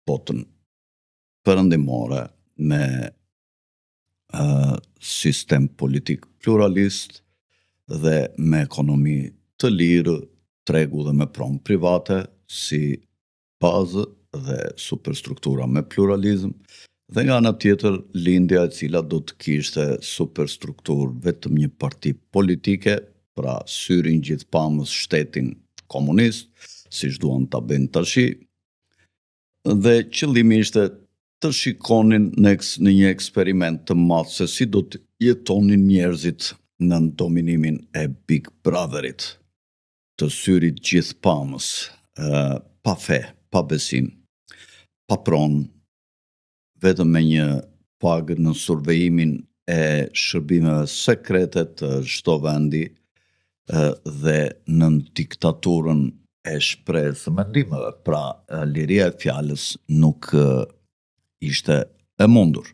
botën perëndimore me sistem politik pluralist dhe me ekonomi të lirë, tregu dhe me pronë private si bazë dhe superstruktura me pluralizëm, dhe nga ana tjetër lindja e cila do të kishte superstrukturë vetëm një parti politike, pra syrin gjithpamës shtetin komunist, siç duan ta bëjnë tashi, dhe qëllimi ishte të shikonin në një eksperiment të madh se si do të jetonin njerëzit në dominimin e Big Brotherit, të syrit gjithpamës, pa fe, pa besim, pa pronë, vetëm me një pagë në survejimin e shërbimeve sekrete të çdo vendi dhe në diktaturën e shprehjes së mendimeve, pra liria e fjalës nuk ishte e mundur.